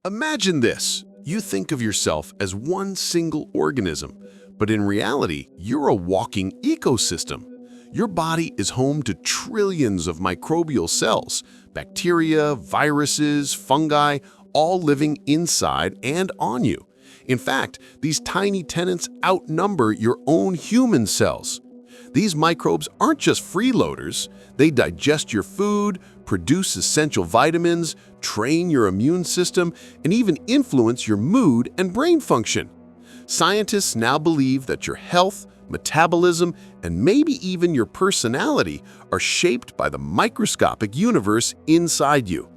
Imagine this. You think of yourself as one single organism, but in reality, you're a walking ecosystem. Your body is home to trillions of microbial cells, bacteria, viruses, fungi, all living inside and on you. In fact, these tiny tenants outnumber your own human cells. These microbes aren't just freeloaders. They digest your food, produce essential vitamins, train your immune system, and even influence your mood and brain function. Scientists now believe that your health, metabolism, and maybe even your personality are shaped by the microscopic universe inside you.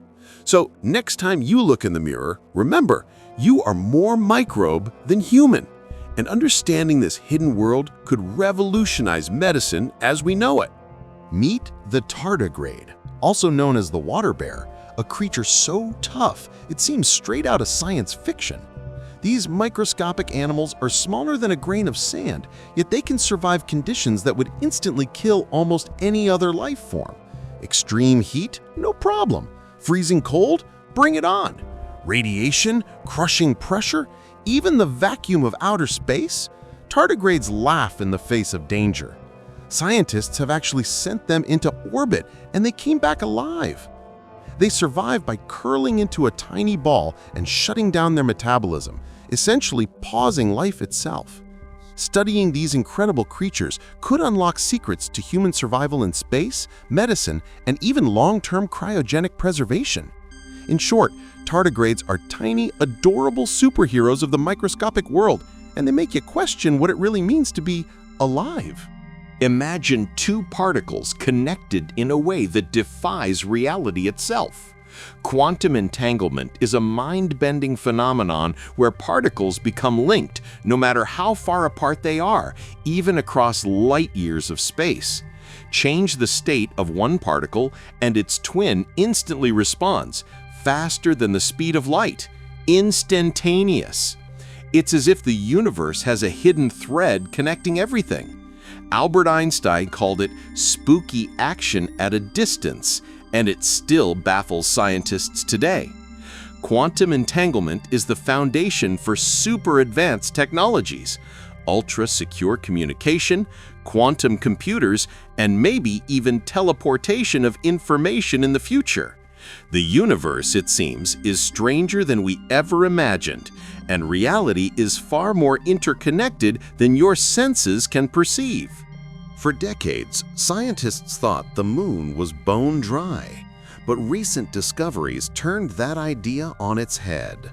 So next time you look in the mirror, remember, you are more microbe than human. And understanding this hidden world could revolutionize medicine as we know it. Meet the tardigrade, also known as the water bear, a creature so tough it seems straight out of science fiction. These microscopic animals are smaller than a grain of sand, yet they can survive conditions that would instantly kill almost any other life form. Extreme heat? No problem. Freezing cold? Bring it on. Radiation? Crushing pressure? Even the vacuum of outer space? Tardigrades laugh in the face of danger. Scientists have actually sent them into orbit, and they came back alive. They survive by curling into a tiny ball and shutting down their metabolism, essentially pausing life itself. Studying these incredible creatures could unlock secrets to human survival in space, medicine, and even long-term cryogenic preservation. In short, tardigrades are tiny, adorable superheroes of the microscopic world, and they make you question what it really means to be alive. Imagine two particles connected in a way that defies reality itself. Quantum entanglement is a mind-bending phenomenon where particles become linked no matter how far apart they are, even across light years of space. Change the state of one particle and its twin instantly responds, faster than the speed of light. Instantaneous. It's as if the universe has a hidden thread connecting everything. Albert Einstein called it spooky action at a distance, and it still baffles scientists today. Quantum entanglement is the foundation for super advanced technologies, ultra-secure communication, quantum computers, and maybe even teleportation of information in the future. The universe, it seems, is stranger than we ever imagined, and reality is far more interconnected than your senses can perceive. For decades, scientists thought the moon was bone dry, but recent discoveries turned that idea on its head.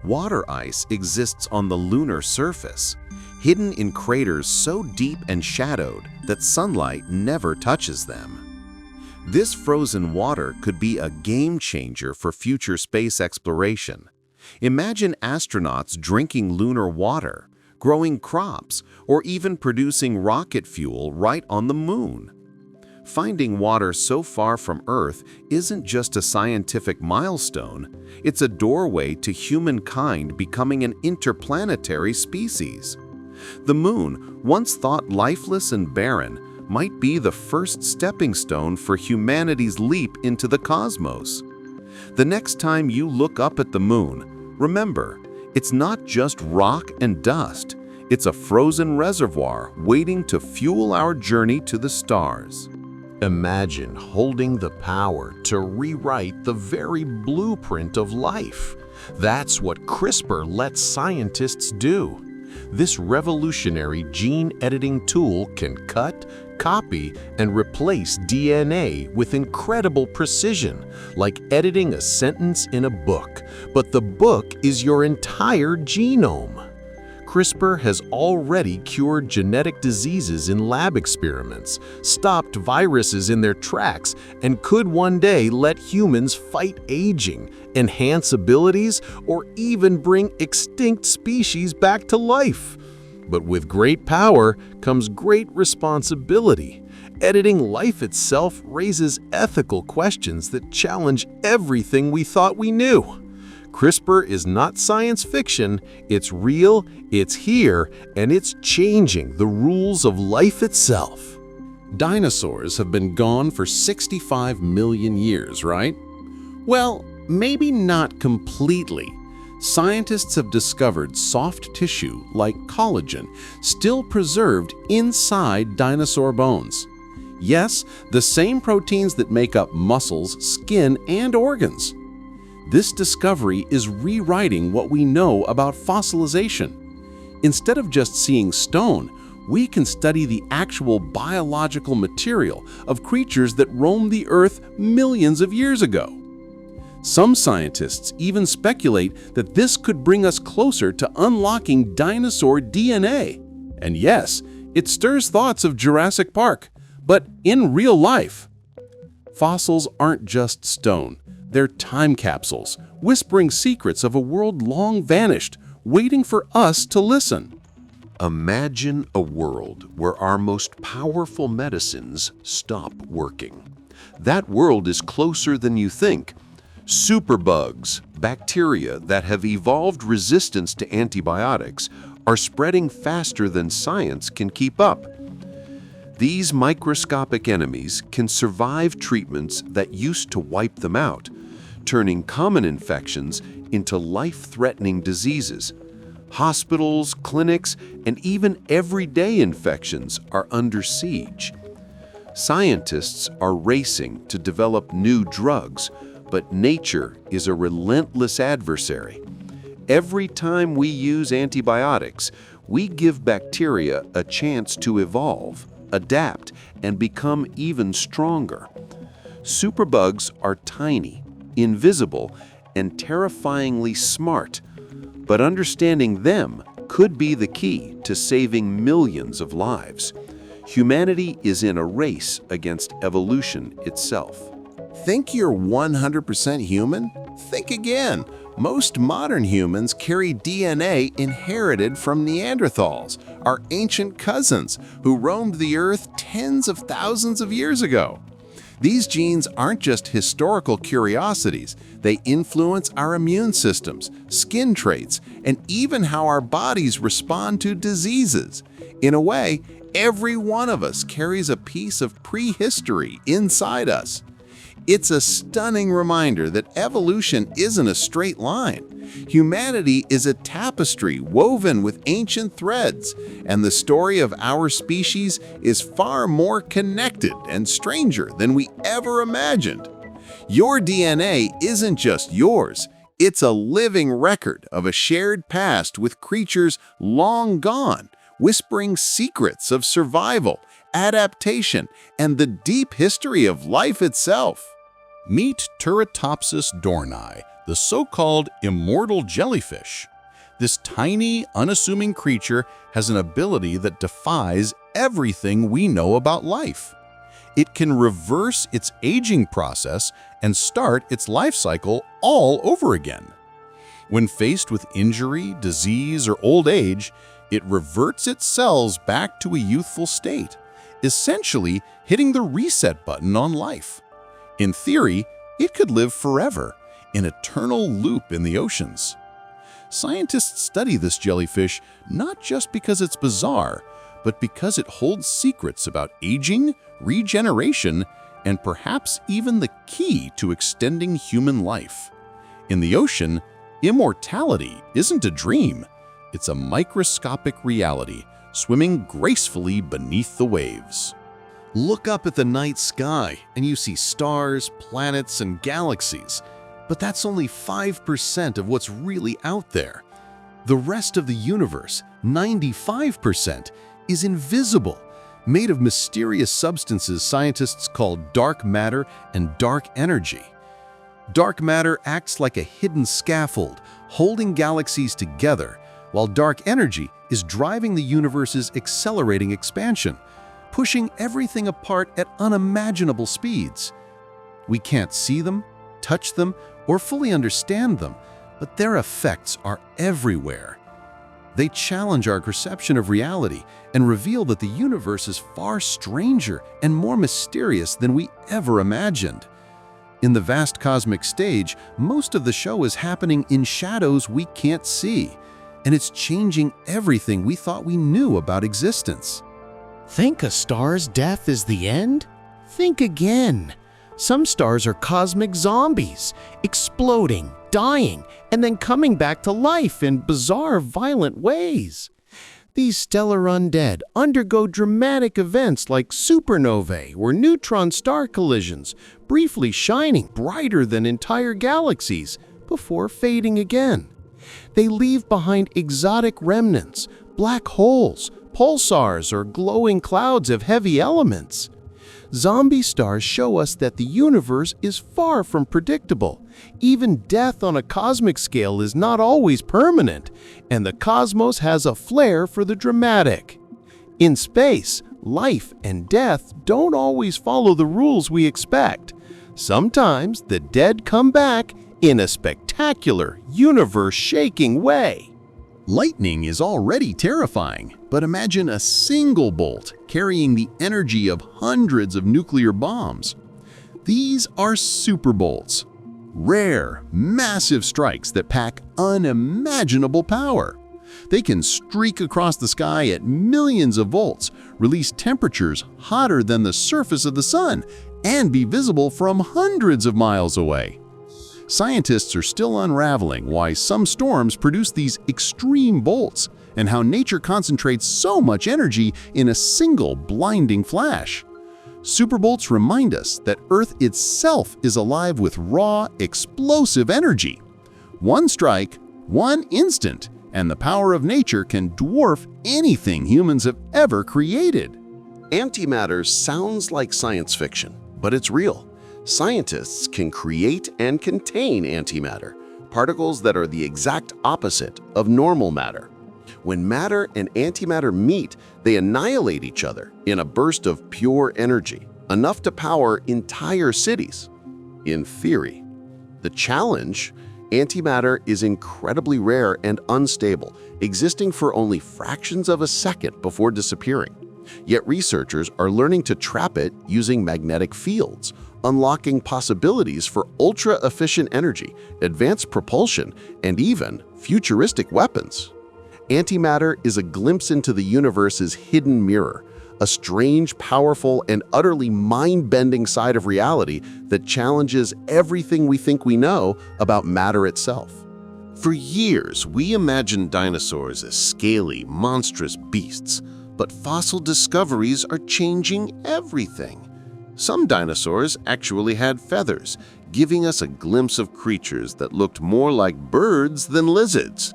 Water ice exists on the lunar surface, hidden in craters so deep and shadowed that sunlight never touches them. This frozen water could be a game changer for future space exploration. Imagine astronauts drinking lunar water, growing crops, or even producing rocket fuel right on the moon. Finding water so far from Earth isn't just a scientific milestone, it's a doorway to humankind becoming an interplanetary species. The moon, once thought lifeless and barren, might be the first stepping stone for humanity's leap into the cosmos. The next time you look up at the moon, remember, it's not just rock and dust. It's a frozen reservoir waiting to fuel our journey to the stars. Imagine holding the power to rewrite the very blueprint of life. That's what CRISPR lets scientists do. This revolutionary gene editing tool can cut, copy, and replace DNA with incredible precision, like editing a sentence in a book. But the book is your entire genome. CRISPR has already cured genetic diseases in lab experiments, stopped viruses in their tracks, and could one day let humans fight aging, enhance abilities, or even bring extinct species back to life. But with great power comes great responsibility. Editing life itself raises ethical questions that challenge everything we thought we knew. CRISPR is not science fiction, it's real, it's here, and it's changing the rules of life itself. Dinosaurs have been gone for 65 million years, right? Well, maybe not completely. scientists have discovered soft tissue like collagen still preserved inside dinosaur bones. Yes, the same proteins that make up muscles, skin, and organs. This discovery is rewriting what we know about fossilization. Instead of just seeing stone, we can study the actual biological material of creatures that roamed the Earth millions of years ago. Some scientists even speculate that this could bring us closer to unlocking dinosaur DNA. And yes, it stirs thoughts of Jurassic Park, but in real life. Fossils aren't just stone, they're time capsules, whispering secrets of a world long vanished, waiting for us to listen. Imagine a world where our most powerful medicines stop working. That world is closer than you think. Superbugs, bacteria that have evolved resistance to antibiotics, are spreading faster than science can keep up. These microscopic enemies can survive treatments that used to wipe them out, turning common infections into life-threatening diseases. Hospitals, clinics, and even everyday infections are under siege. Scientists are racing to develop new drugs, but nature is a relentless adversary. Every time we use antibiotics, we give bacteria a chance to evolve, adapt, and become even stronger. Superbugs are tiny, invisible, and terrifyingly smart, but understanding them could be the key to saving millions of lives. Humanity is in a race against evolution itself. Think you're 100% human? Think again. Most modern humans carry DNA inherited from Neanderthals, our ancient cousins who roamed the Earth tens of thousands of years ago. These genes aren't just historical curiosities, they influence our immune systems, skin traits, and even how our bodies respond to diseases. In a way, every one of us carries a piece of prehistory inside us. It's a stunning reminder that evolution isn't a straight line. Humanity is a tapestry woven with ancient threads, and the story of our species is far more connected and stranger than we ever imagined. Your DNA isn't just yours, it's a living record of a shared past with creatures long gone, whispering secrets of survival, adaptation, and the deep history of life itself. Meet Turritopsis dohrnii, the so-called immortal jellyfish. This tiny, unassuming creature has an ability that defies everything we know about life. It can reverse its aging process and start its life cycle all over again. When faced with injury, disease, or old age, it reverts its cells back to a youthful state, essentially hitting the reset button on life. In theory, it could live forever, an eternal loop in the oceans. Scientists study this jellyfish not just because it's bizarre, but because it holds secrets about aging, regeneration, and perhaps even the key to extending human life. In the ocean, immortality isn't a dream, it's a microscopic reality swimming gracefully beneath the waves. Look up at the night sky and you see stars, planets, and galaxies. But that's only 5% of what's really out there. The rest of the universe, 95%, is invisible, made of mysterious substances scientists call dark matter and dark energy. Dark matter acts like a hidden scaffold, holding galaxies together, while dark energy is driving the universe's accelerating expansion, pushing everything apart at unimaginable speeds. We can't see them, touch them, or fully understand them, but their effects are everywhere. They challenge our perception of reality and reveal that the universe is far stranger and more mysterious than we ever imagined. In the vast cosmic stage, most of the show is happening in shadows we can't see, and it's changing everything we thought we knew about existence. Think a star's death is the end? Think again. Some stars are cosmic zombies, exploding, dying and then coming back to life in bizarre, violent ways. These stellar undead undergo dramatic events like supernovae or neutron star collisions, briefly shining brighter than entire galaxies before fading again. They leave behind exotic remnants, black holes, pulsars, or glowing clouds of heavy elements. Zombie stars show us that the universe is far from predictable. Even death on a cosmic scale is not always permanent, and the cosmos has a flair for the dramatic. In space, life and death don't always follow the rules we expect. Sometimes the dead come back in a spectacular, universe-shaking way. Lightning is already terrifying, but imagine a single bolt carrying the energy of hundreds of nuclear bombs. These are superbolts, rare, massive strikes that pack unimaginable power. They can streak across the sky at millions of volts, release temperatures hotter than the surface of the sun, and be visible from hundreds of miles away. Scientists are still unraveling why some storms produce these extreme bolts and how nature concentrates so much energy in a single blinding flash. Superbolts remind us that Earth itself is alive with raw, explosive energy. One strike, one instant, and the power of nature can dwarf anything humans have ever created. Antimatter sounds like science fiction, but it's real. Scientists can create and contain antimatter, particles that are the exact opposite of normal matter. When matter and antimatter meet, they annihilate each other in a burst of pure energy, enough to power entire cities. In theory. The challenge: antimatter is incredibly rare and unstable, existing for only fractions of a second before disappearing. Yet researchers are learning to trap it using magnetic fields, unlocking possibilities for ultra-efficient energy, advanced propulsion, and even futuristic weapons. Antimatter is a glimpse into the universe's hidden mirror, a strange, powerful, and utterly mind-bending side of reality that challenges everything we think we know about matter itself. For years, we imagined dinosaurs as scaly, monstrous beasts, but fossil discoveries are changing everything. Some dinosaurs actually had feathers, giving us a glimpse of creatures that looked more like birds than lizards.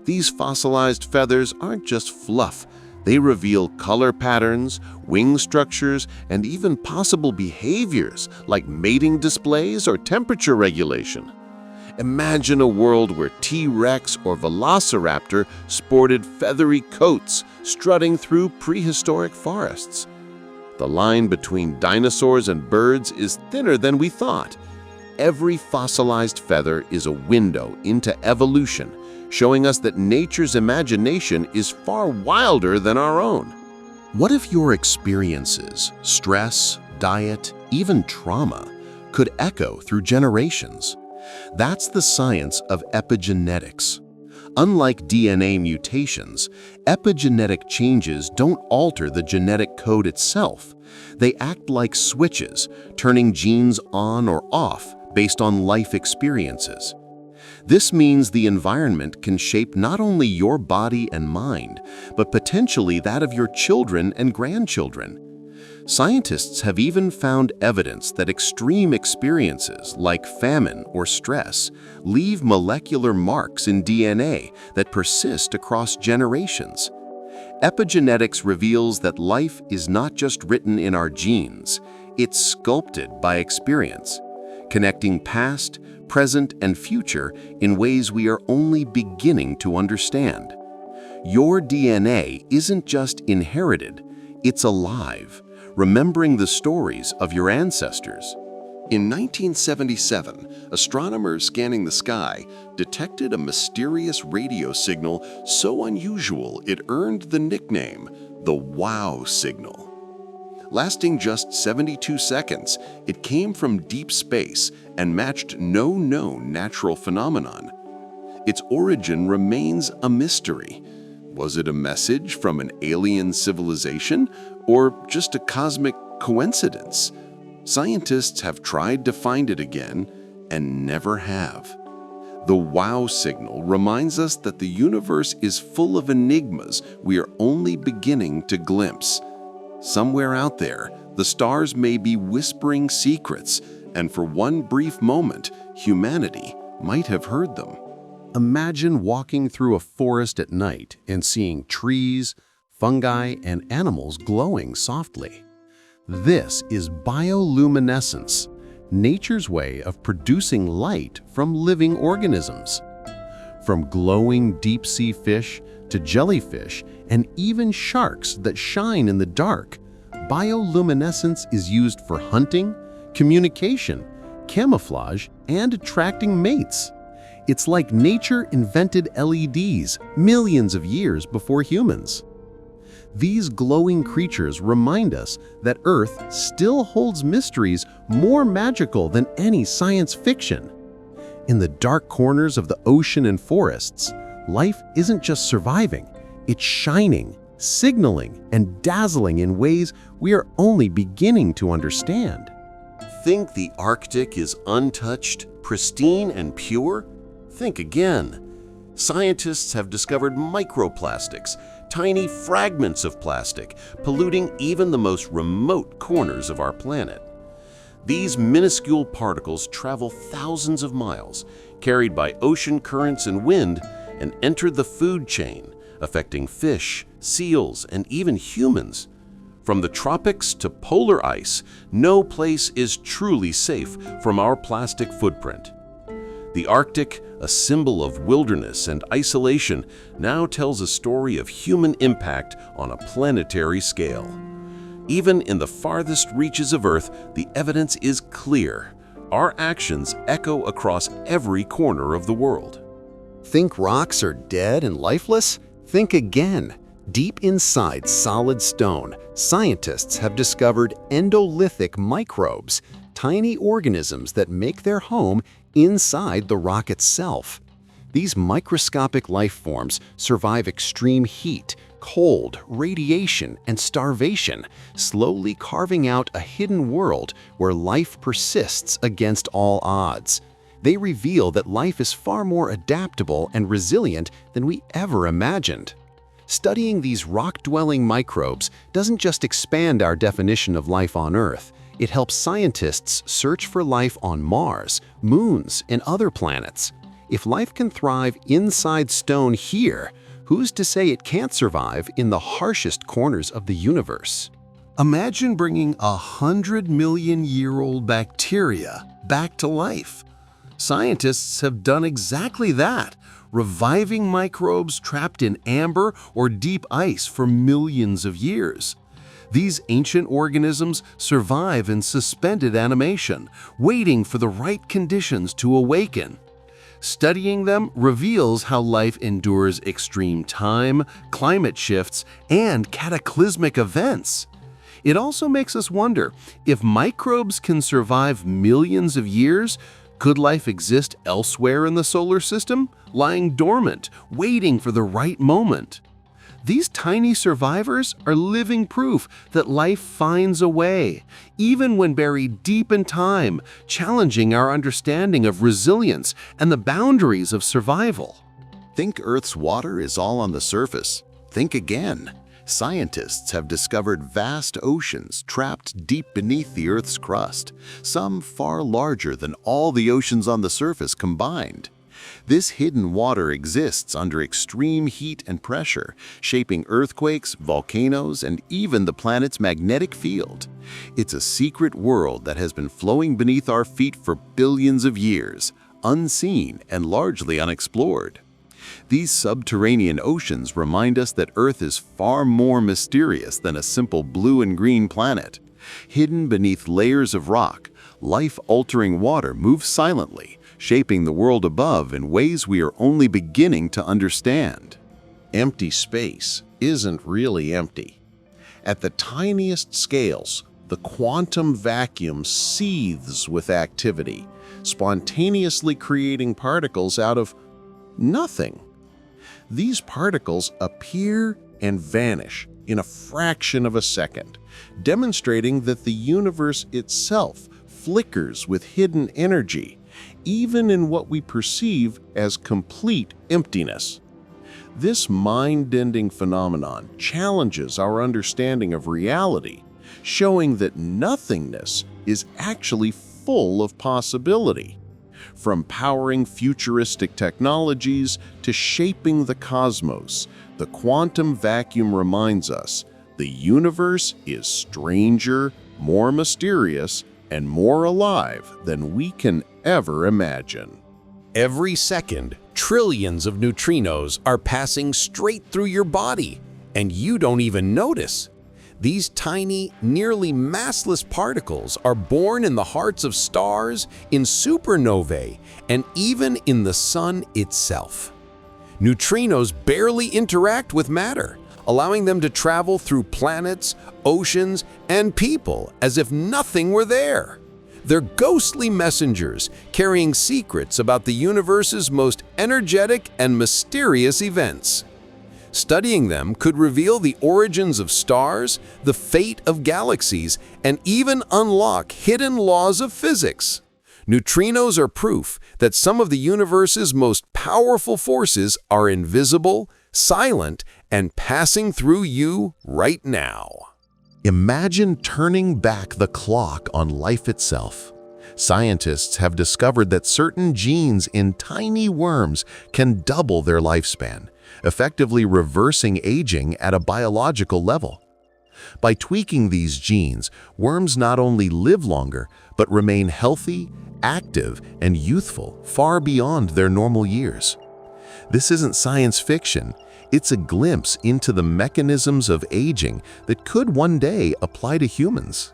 These fossilized feathers aren't just fluff. They reveal color patterns, wing structures, and even possible behaviors like mating displays or temperature regulation. Imagine a world where T-Rex or Velociraptor sported feathery coats, strutting through prehistoric forests. The line between dinosaurs and birds is thinner than we thought. Every fossilized feather is a window into evolution, showing us that nature's imagination is far wilder than our own. What if your experiences, stress, diet, even trauma, could echo through generations? That's the science of epigenetics. Unlike DNA mutations, epigenetic changes don't alter the genetic code itself. They act like switches, turning genes on or off based on life experiences. This means the environment can shape not only your body and mind, but potentially that of your children and grandchildren. Scientists have even found evidence that extreme experiences like famine or stress leave molecular marks in DNA that persist across generations. Epigenetics reveals that life is not just written in our genes, it's sculpted by experience, connecting past, present, and future in ways we are only beginning to understand. Your DNA isn't just inherited, it's alive, remembering the stories of your ancestors. In 1977, astronomers scanning the sky detected a mysterious radio signal so unusual it earned the nickname the Wow signal. Lasting just 72 seconds, it came from deep space and matched no known natural phenomenon. Its origin remains a mystery. Was it a message from an alien civilization or just a cosmic coincidence? Scientists have tried to find it again and never have. The wow signal reminds us that the universe is full of enigmas we are only beginning to glimpse. Somewhere out there, the stars may be whispering secrets, and for one brief moment, humanity might have heard them. Imagine walking through a forest at night and seeing trees, fungi, and animals glowing softly. This is bioluminescence, nature's way of producing light from living organisms. From glowing deep-sea fish to jellyfish and even sharks that shine in the dark, bioluminescence is used for hunting, communication, camouflage, and attracting mates. It's like nature invented LEDs millions of years before humans. These glowing creatures remind us that Earth still holds mysteries more magical than any science fiction. In the dark corners of the ocean and forests, life isn't just surviving, it's shining, signaling, and dazzling in ways we are only beginning to understand. Think the Arctic is untouched, pristine, and pure? Think again. Scientists have discovered microplastics, tiny fragments of plastic, polluting even the most remote corners of our planet. These minuscule particles travel thousands of miles, carried by ocean currents and wind, and enter the food chain, affecting fish, seals, and even humans. From the tropics to polar ice, no place is truly safe from our plastic footprint. The Arctic, a symbol of wilderness and isolation, now tells a story of human impact on a planetary scale. Even in the farthest reaches of Earth, the evidence is clear. Our actions echo across every corner of the world. Think rocks are dead and lifeless? Think again. Deep inside solid stone, scientists have discovered endolithic microbes, tiny organisms that make their home inside the rock itself. These microscopic life forms survive extreme heat, cold, radiation, and starvation, slowly carving out a hidden world where life persists against all odds. They reveal that life is far more adaptable and resilient than we ever imagined. Studying these rock-dwelling microbes doesn't just expand our definition of life on Earth, it helps scientists search for life on Mars, moons, and other planets. If life can thrive inside stone here, who's to say it can't survive in the harshest corners of the universe? Imagine bringing 100-million-year-old bacteria back to life. Scientists have done exactly that, reviving microbes trapped in amber or deep ice for millions of years. These ancient organisms survive in suspended animation, waiting for the right conditions to awaken. Studying them reveals how life endures extreme time, climate shifts, and cataclysmic events. It also makes us wonder, if microbes can survive millions of years, could life exist elsewhere in the solar system, lying dormant, waiting for the right moment? These tiny survivors are living proof that life finds a way, even when buried deep in time, challenging our understanding of resilience and the boundaries of survival. Think Earth's water is all on the surface? Think again. Scientists have discovered vast oceans trapped deep beneath the Earth's crust, some far larger than all the oceans on the surface combined. This hidden water exists under extreme heat and pressure, shaping earthquakes, volcanoes, and even the planet's magnetic field. It's a secret world that has been flowing beneath our feet for billions of years, unseen and largely unexplored. These subterranean oceans remind us that Earth is far more mysterious than a simple blue and green planet. Hidden beneath layers of rock, life-altering water moves silently, shaping the world above in ways we are only beginning to understand. Empty space isn't really empty. At the tiniest scales, the quantum vacuum seethes with activity, spontaneously creating particles out of nothing. These particles appear and vanish in a fraction of a second, demonstrating that the universe itself flickers with hidden energy, even in what we perceive as complete emptiness. This mind-bending phenomenon challenges our understanding of reality, showing that nothingness is actually full of possibility. From powering futuristic technologies to shaping the cosmos, the quantum vacuum reminds us the universe is stranger, more mysterious, and more alive than we can ever imagine. Every second, trillions of neutrinos are passing straight through your body, and you don't even notice. These tiny, nearly massless particles are born in the hearts of stars, in supernovae, and even in the sun itself. Neutrinos barely interact with matter, allowing them to travel through planets, oceans, and people as if nothing were there. They're ghostly messengers carrying secrets about the universe's most energetic and mysterious events. Studying them could reveal the origins of stars, the fate of galaxies, and even unlock hidden laws of physics. Neutrinos are proof that some of the universe's most powerful forces are invisible, silent, and passing through you right now. Imagine turning back the clock on life itself. Scientists have discovered that certain genes in tiny worms can double their lifespan, effectively reversing aging at a biological level. By tweaking these genes, worms not only live longer, but remain healthy, active, and youthful far beyond their normal years. This isn't science fiction. It's a glimpse into the mechanisms of aging that could one day apply to humans.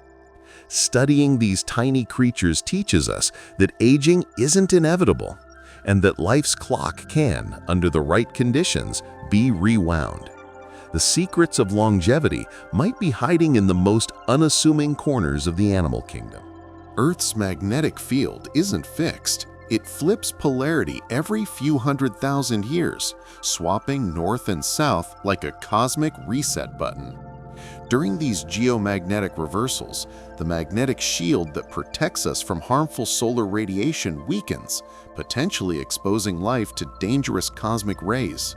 Studying these tiny creatures teaches us that aging isn't inevitable, and that life's clock can, under the right conditions, be rewound. The secrets of longevity might be hiding in the most unassuming corners of the animal kingdom. Earth's magnetic field isn't fixed. It flips polarity every few 100,000 years, swapping north and south like a cosmic reset button. During these geomagnetic reversals, the magnetic shield that protects us from harmful solar radiation weakens, potentially exposing life to dangerous cosmic rays.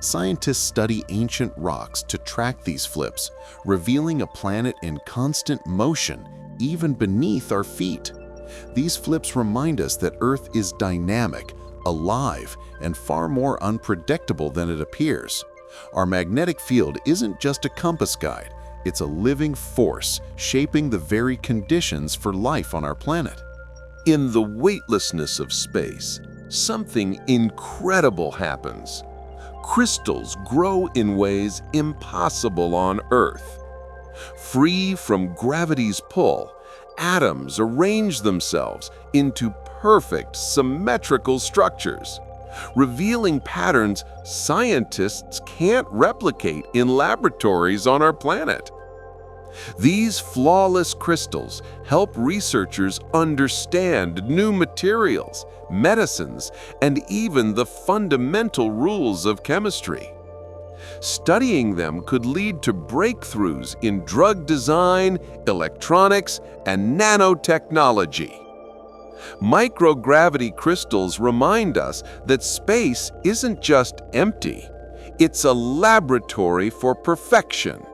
Scientists study ancient rocks to track these flips, revealing a planet in constant motion, even beneath our feet. These flips remind us that Earth is dynamic, alive, and far more unpredictable than it appears. Our magnetic field isn't just a compass guide, it's a living force shaping the very conditions for life on our planet. In the weightlessness of space, something incredible happens. Crystals grow in ways impossible on Earth. Free from gravity's pull, atoms arrange themselves into perfect, symmetrical structures, revealing patterns scientists can't replicate in laboratories on our planet. These flawless crystals help researchers understand new materials, medicines, and even the fundamental rules of chemistry. Studying them could lead to breakthroughs in drug design, electronics, and nanotechnology. Microgravity crystals remind us that space isn't just empty. It's a laboratory for perfection,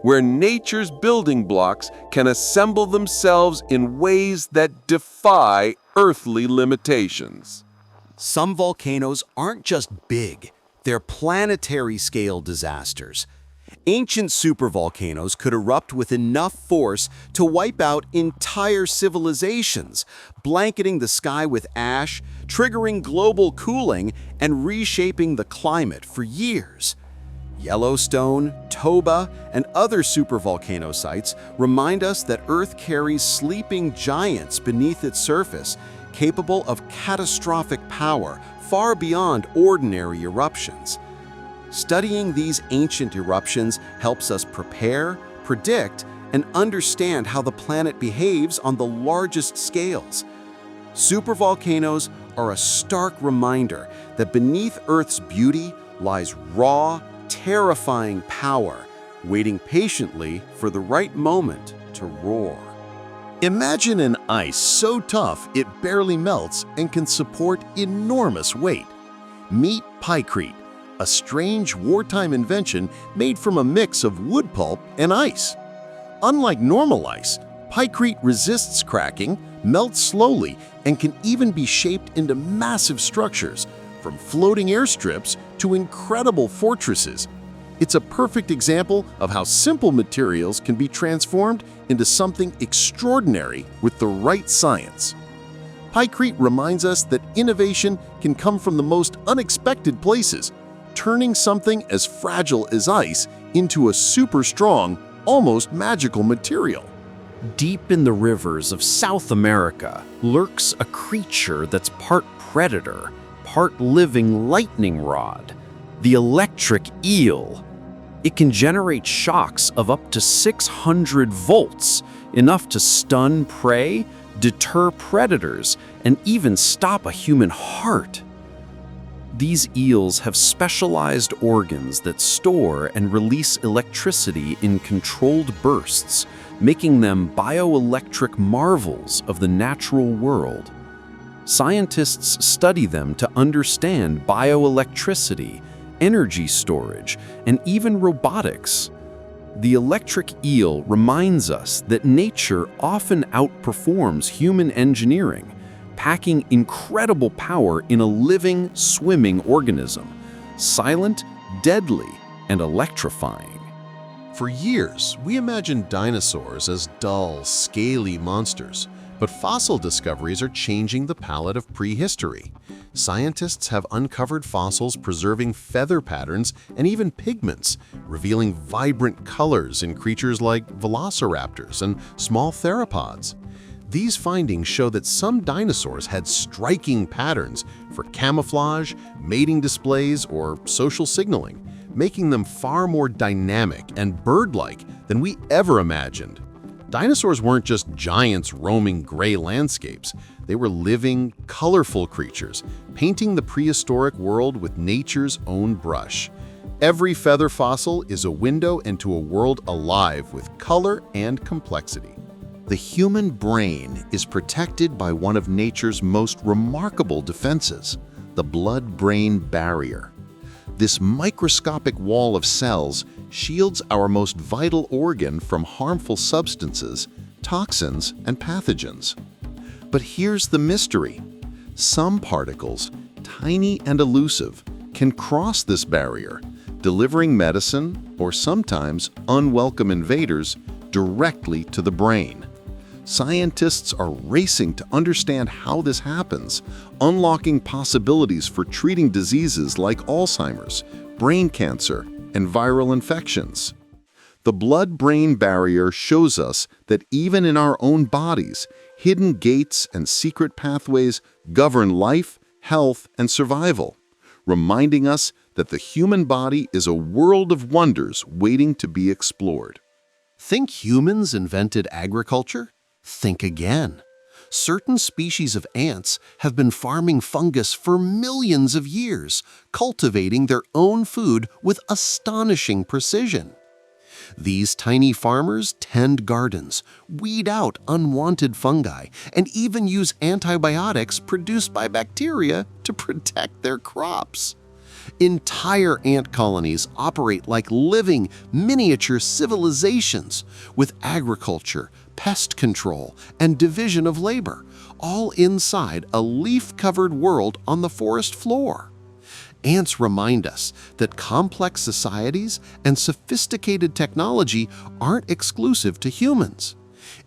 where nature's building blocks can assemble themselves in ways that defy earthly limitations. Some volcanoes aren't just big, they're planetary-scale disasters. Ancient supervolcanoes could erupt with enough force to wipe out entire civilizations, blanketing the sky with ash, triggering global cooling, and reshaping the climate for years. Yellowstone, Toba, and other supervolcano sites remind us that Earth carries sleeping giants beneath its surface, capable of catastrophic power far beyond ordinary eruptions. Studying these ancient eruptions helps us prepare, predict, and understand how the planet behaves on the largest scales. Supervolcanoes are a stark reminder that beneath Earth's beauty lies raw, terrifying power, waiting patiently for the right moment to roar. Imagine an ice so tough it barely melts and can support enormous weight. Meet pykrete, a strange wartime invention made from a mix of wood pulp and ice. Unlike normal ice, pykrete resists cracking, melts slowly, and can even be shaped into massive structures, from floating airstrips to incredible fortresses. It's a perfect example of how simple materials can be transformed into something extraordinary with the right science. Pykrete reminds us that innovation can come from the most unexpected places, turning something as fragile as ice into a super strong, almost magical material. Deep in the rivers of South America lurks a creature that's part predator, part living lightning rod, the electric eel. It can generate shocks of up to 600 volts, enough to stun prey, deter predators, and even stop a human heart. These eels have specialized organs that store and release electricity in controlled bursts, making them bioelectric marvels of the natural world. Scientists study them to understand bioelectricity, energy storage, and even robotics. The electric eel reminds us that nature often outperforms human engineering, packing incredible power in a living, swimming organism, silent, deadly, and electrifying. For years, we imagined dinosaurs as dull, scaly monsters, but fossil discoveries are changing the palette of prehistory. Scientists have uncovered fossils preserving feather patterns and even pigments, revealing vibrant colors in creatures like velociraptors and small theropods. These findings show that some dinosaurs had striking patterns for camouflage, mating displays, or social signaling, making them far more dynamic and bird-like than we ever imagined. Dinosaurs weren't just giants roaming gray landscapes. They were living, colorful creatures, painting the prehistoric world with nature's own brush. Every feather fossil is a window into a world alive with color and complexity. The human brain is protected by one of nature's most remarkable defenses, the blood-brain barrier. This microscopic wall of cells shields our most vital organ from harmful substances, toxins, and pathogens. But here's the mystery. Some particles, tiny and elusive, can cross this barrier, delivering medicine or sometimes unwelcome invaders directly to the brain. Scientists are racing to understand how this happens, unlocking possibilities for treating diseases like Alzheimer's, brain cancer, and viral infections. The blood-brain barrier shows us that even in our own bodies, hidden gates and secret pathways govern life, health, and survival, reminding us that the human body is a world of wonders waiting to be explored. Think humans invented agriculture? Think again. Certain species of ants have been farming fungus for millions of years, cultivating their own food with astonishing precision. These tiny farmers tend gardens, weed out unwanted fungi, and even use antibiotics produced by bacteria to protect their crops. Entire ant colonies operate like living, miniature civilizations, with agriculture, pest control, and division of labor, all inside a leaf-covered world on the forest floor. Ants remind us that complex societies and sophisticated technology aren't exclusive to humans.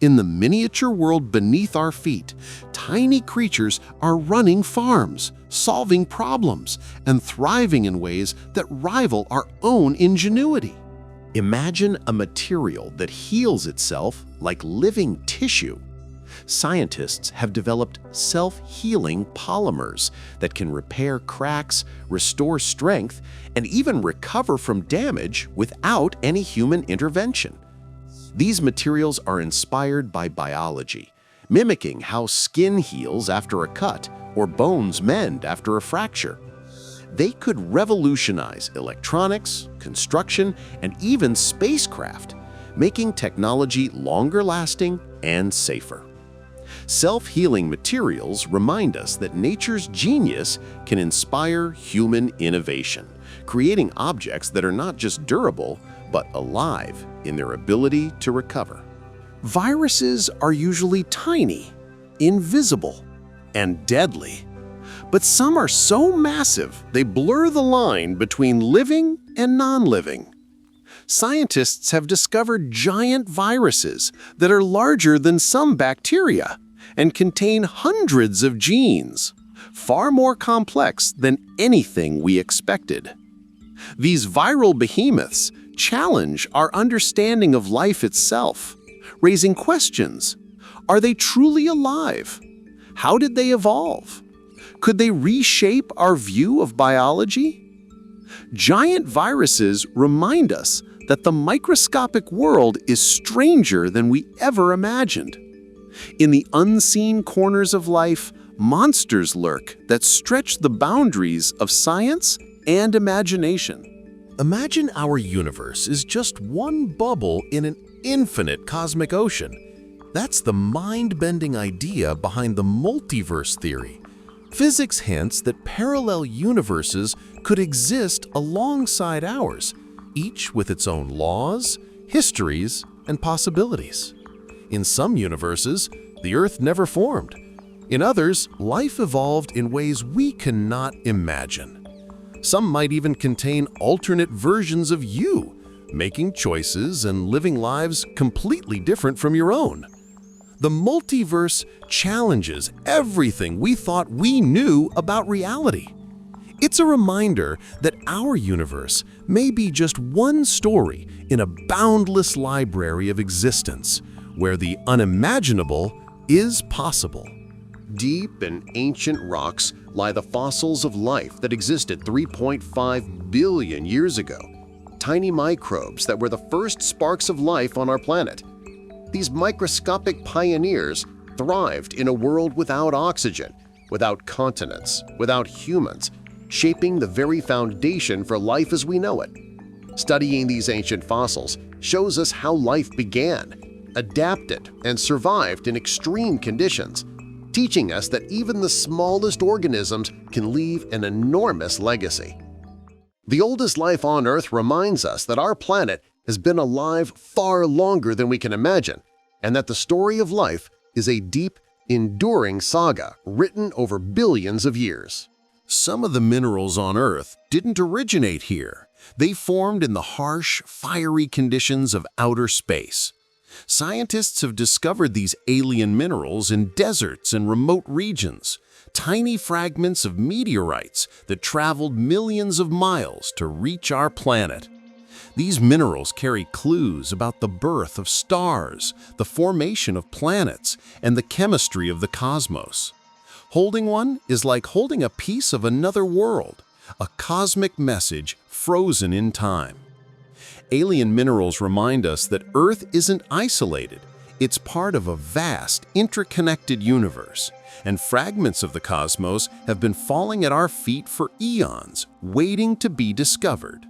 In the miniature world beneath our feet, tiny creatures are running farms, solving problems, and thriving in ways that rival our own ingenuity. Imagine a material that heals itself like living tissue. Scientists have developed self-healing polymers that can repair cracks, restore strength, and even recover from damage without any human intervention. These materials are inspired by biology, mimicking how skin heals after a cut or bones mend after a fracture. They could revolutionize electronics, construction, and even spacecraft, making technology longer-lasting and safer. Self-healing materials remind us that nature's genius can inspire human innovation, creating objects that are not just durable, but alive in their ability to recover. Viruses are usually tiny, invisible, and deadly. But some are so massive they blur the line between living and non-living. Scientists have discovered giant viruses that are larger than some bacteria and contain hundreds of genes, far more complex than anything we expected. These viral behemoths challenge our understanding of life itself, raising questions. Are they truly alive? How did they evolve? Could they reshape our view of biology? Giant viruses remind us that the microscopic world is stranger than we ever imagined. In the unseen corners of life, monsters lurk that stretch the boundaries of science and imagination. Imagine our universe is just one bubble in an infinite cosmic ocean. That's the mind-bending idea behind the multiverse theory. Physics hints that parallel universes could exist alongside ours, each with its own laws, histories, and possibilities. In some universes, the Earth never formed. In others, life evolved in ways we cannot imagine. Some might even contain alternate versions of you, making choices and living lives completely different from your own. The multiverse challenges everything we thought we knew about reality. It's a reminder that our universe may be just one story in a boundless library of existence, where the unimaginable is possible. Deep in ancient rocks lie the fossils of life that existed 3.5 billion years ago. Tiny microbes that were the first sparks of life on our planet. These microscopic pioneers thrived in a world without oxygen, without continents, without humans, shaping the very foundation for life as we know it. Studying these ancient fossils shows us how life began, adapted, and survived in extreme conditions, teaching us that even the smallest organisms can leave an enormous legacy. The oldest life on Earth reminds us that our planet has been alive far longer than we can imagine, and that the story of life is a deep, enduring saga written over billions of years. Some of the minerals on Earth didn't originate here. They formed in the harsh, fiery conditions of outer space. Scientists have discovered these alien minerals in deserts and remote regions, tiny fragments of meteorites that traveled millions of miles to reach our planet. These minerals carry clues about the birth of stars, the formation of planets, and the chemistry of the cosmos. Holding one is like holding a piece of another world, a cosmic message frozen in time. Alien minerals remind us that Earth isn't isolated. It's part of a vast, interconnected universe, and fragments of the cosmos have been falling at our feet for eons, waiting to be discovered.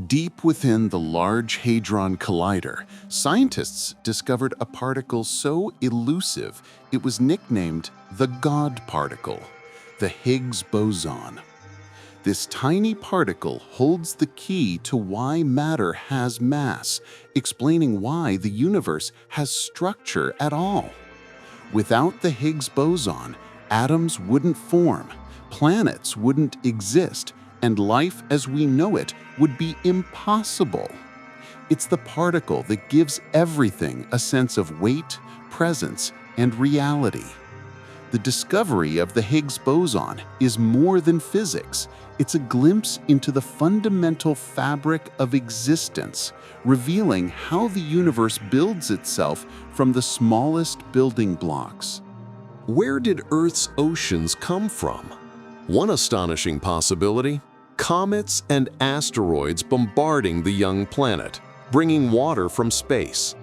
Deep within the Large Hadron Collider, scientists discovered a particle so elusive it was nicknamed the God particle, the Higgs Boson. This tiny particle holds the key to why matter has mass, explaining why the universe has structure at all. Without the Higgs boson, atoms wouldn't form, planets wouldn't exist, and life as we know it would be impossible. It's the particle that gives everything a sense of weight, presence, and reality. The discovery of the Higgs boson is more than physics. It's a glimpse into the fundamental fabric of existence, revealing how the universe builds itself from the smallest building blocks. Where did Earth's oceans come from? One astonishing possibility: comets and asteroids bombarding the young planet, bringing water from space.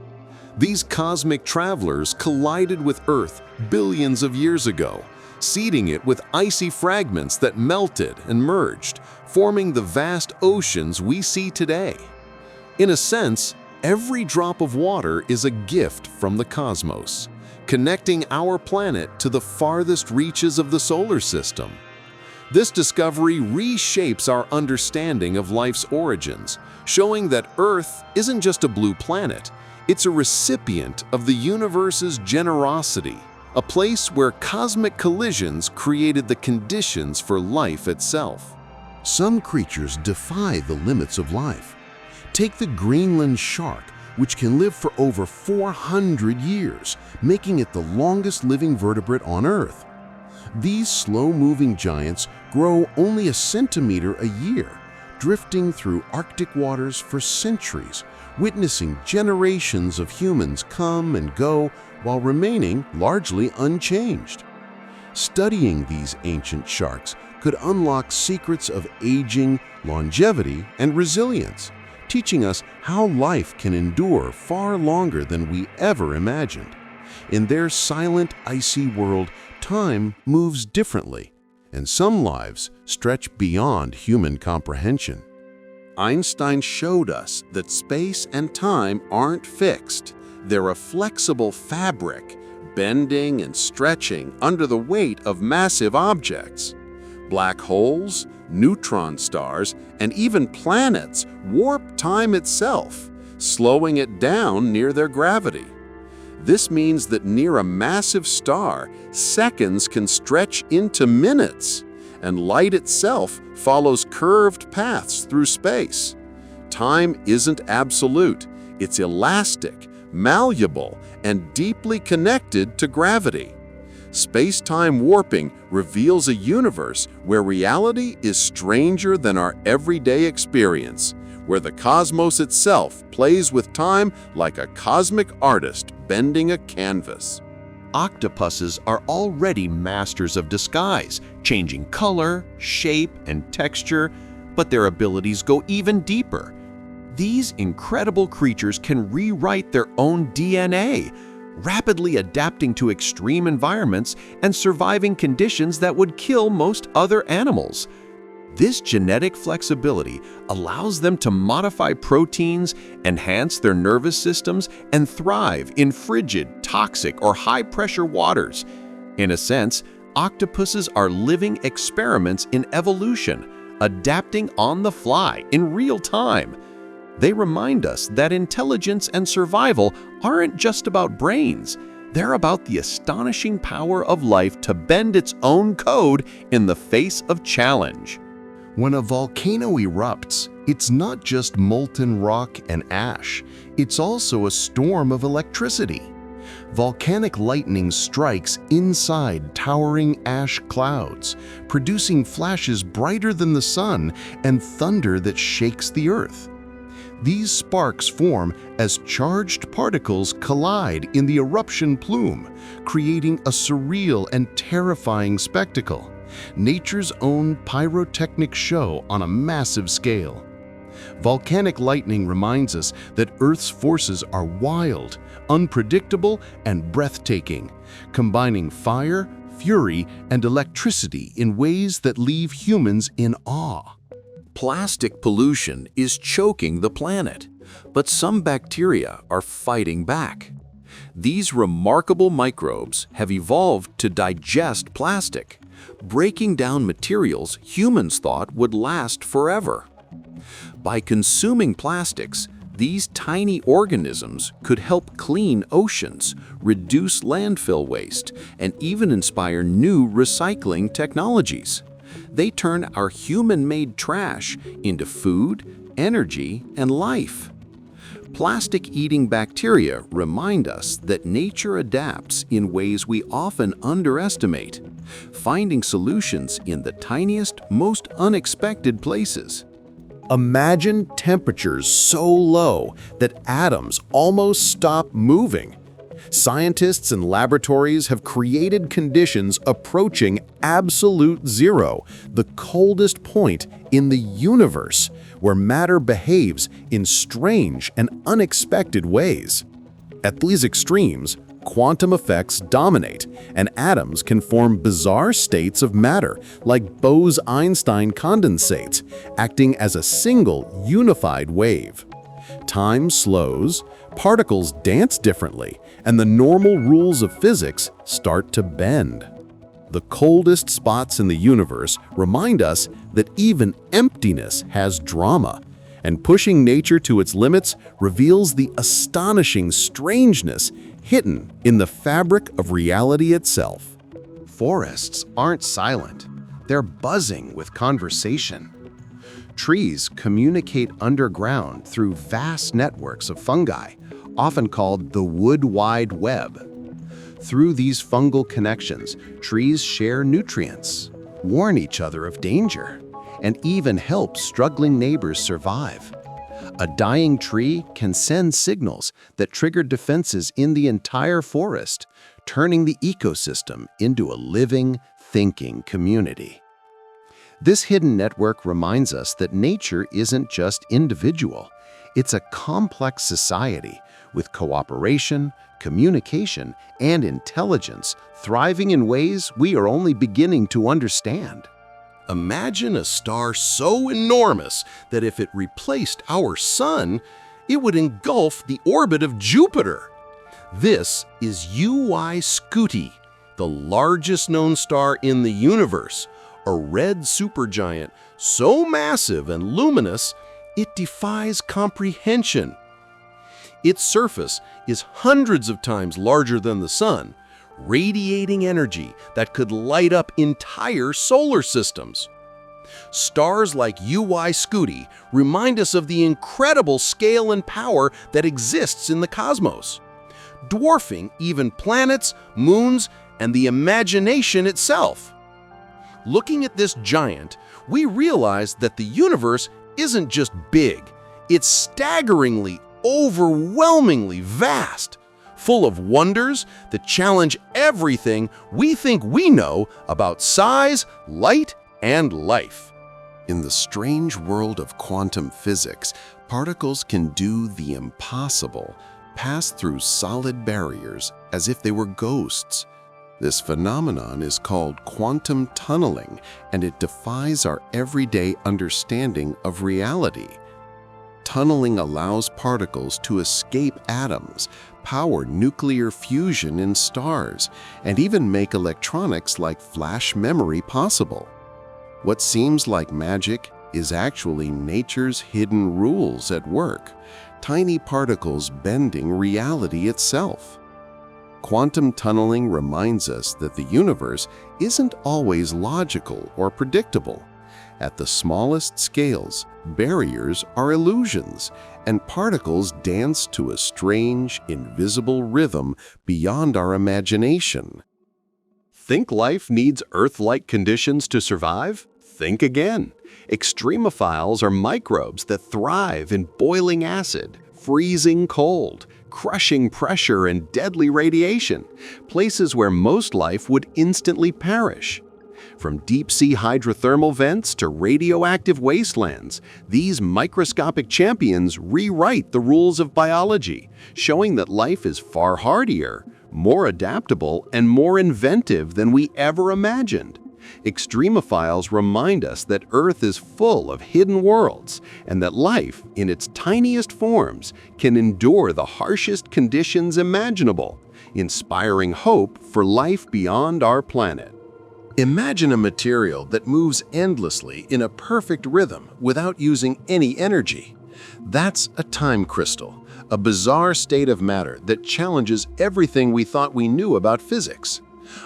These cosmic travelers collided with Earth billions of years ago, seeding it with icy fragments that melted and merged, forming the vast oceans we see today. In a sense, Every drop of water is a gift from the cosmos, connecting our planet to the farthest reaches of the solar system. This discovery reshapes our understanding of life's origins, showing that Earth isn't just a blue planet, it's a recipient of the universe's generosity, a place where cosmic collisions created the conditions for life itself. Some creatures defy the limits of life. Take the Greenland shark, which can live for over 400 years, making it the longest living vertebrate on Earth. These slow-moving giants grow only a centimeter a year, drifting through Arctic waters for centuries, witnessing generations of humans come and go while remaining largely unchanged. Studying these ancient sharks could unlock secrets of aging, longevity, and resilience, teaching us how life can endure far longer than we ever imagined. In their silent, icy world, time moves differently, and some lives stretch beyond human comprehension. Einstein showed us that space and time aren't fixed. They're a flexible fabric, bending and stretching under the weight of massive objects. Black holes, neutron stars, and even planets warp time itself, slowing it down near their gravity. This means that near a massive star, seconds can stretch into minutes, and light itself follows curved paths through space. Time isn't absolute, it's elastic, malleable, and deeply connected to gravity. Space-time warping reveals a universe where reality is stranger than our everyday experience, where the cosmos itself plays with time like a cosmic artist bending a canvas. Octopuses are already masters of disguise, changing color, shape, and texture, but their abilities go even deeper. These incredible creatures can rewrite their own DNA, rapidly adapting to extreme environments and surviving conditions that would kill most other animals. This genetic flexibility allows them to modify proteins, enhance their nervous systems, and thrive in frigid, toxic, or high-pressure waters. In a sense, octopuses are living experiments in evolution, adapting on the fly in real time. They remind us that intelligence and survival aren't just about brains. They're about the astonishing power of life to bend its own code in the face of challenge. When a volcano erupts, it's not just molten rock and ash, it's also a storm of electricity. Volcanic lightning strikes inside towering ash clouds, producing flashes brighter than the sun and thunder that shakes the earth. These sparks form as charged particles collide in the eruption plume, creating a surreal and terrifying spectacle. Nature's own pyrotechnic show on a massive scale. Volcanic lightning reminds us that Earth's forces are wild, unpredictable, and breathtaking, combining fire, fury, and electricity in ways that leave humans in awe. Plastic pollution is choking the planet, but some bacteria are fighting back. These remarkable microbes have evolved to digest plastic, breaking down materials humans thought would last forever. By consuming plastics, these tiny organisms could help clean oceans, reduce landfill waste, and even inspire new recycling technologies. They turn our human-made trash into food, energy, and life. Plastic-eating bacteria remind us that nature adapts in ways we often underestimate, finding solutions in the tiniest, most unexpected places. Imagine temperatures so low that atoms almost stop moving. Scientists and laboratories have created conditions approaching absolute zero, the coldest point in the universe, where matter behaves in strange and unexpected ways. At these extremes, quantum effects dominate, and atoms can form bizarre states of matter, like Bose-Einstein condensates, acting as a single, unified wave. Time slows, particles dance differently, and the normal rules of physics start to bend. The coldest spots in the universe remind us that even emptiness has drama, and pushing nature to its limits reveals the astonishing strangeness hidden in the fabric of reality itself. Forests aren't silent. They're buzzing with conversation. Trees communicate underground through vast networks of fungi, often called the wood wide web. Through these fungal connections, trees share nutrients, warn each other of danger, and even help struggling neighbors survive. A dying tree can send signals that trigger defenses in the entire forest, turning the ecosystem into a living, thinking community. This hidden network reminds us that nature isn't just individual. It's a complex society with cooperation, communication, and intelligence thriving in ways we are only beginning to understand. Imagine a star so enormous that if it replaced our Sun, it would engulf the orbit of Jupiter. This is UY Scuti, the largest known star in the universe, a red supergiant so massive and luminous it defies comprehension. Its surface is hundreds of times larger than the Sun, radiating energy that could light up entire solar systems. Stars like UY Scuti remind us of the incredible scale and power that exists in the cosmos, dwarfing even planets, moons, and the imagination itself. Looking at this giant, we realize that the universe isn't just big, it's staggeringly, overwhelmingly vast, full of wonders that challenge everything we think we know about size, light, and life. In the strange world of quantum physics, particles can do the impossible, pass through solid barriers as if they were ghosts. This phenomenon is called quantum tunneling, and it defies our everyday understanding of reality. Tunneling allows particles to escape atoms, power nuclear fusion in stars, and even make electronics like flash memory possible. What seems like magic is actually nature's hidden rules at work, tiny particles bending reality itself. Quantum tunneling reminds us that the universe isn't always logical or predictable. At the smallest scales, barriers are illusions, and particles dance to a strange, invisible rhythm beyond our imagination. Think life needs Earth-like conditions to survive? Think again. Extremophiles are microbes that thrive in boiling acid, freezing cold, crushing pressure, and deadly radiation, places where most life would instantly perish. From deep-sea hydrothermal vents to radioactive wastelands, these microscopic champions rewrite the rules of biology, showing that life is far hardier, more adaptable, and more inventive than we ever imagined. Extremophiles remind us that Earth is full of hidden worlds and that life, in its tiniest forms, can endure the harshest conditions imaginable, inspiring hope for life beyond our planet. Imagine a material that moves endlessly in a perfect rhythm without using any energy. That's a time crystal, a bizarre state of matter that challenges everything we thought we knew about physics.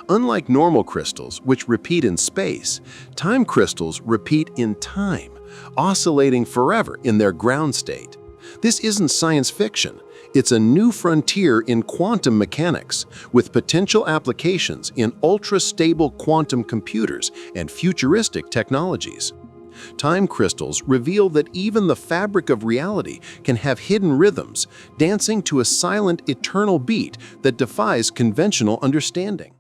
Unlike normal crystals, which repeat in space, time crystals repeat in time, oscillating forever in their ground state. This isn't science fiction. It's a new frontier in quantum mechanics, with potential applications in ultra-stable quantum computers and futuristic technologies. Time crystals reveal that even the fabric of reality can have hidden rhythms, dancing to a silent, eternal beat that defies conventional understanding.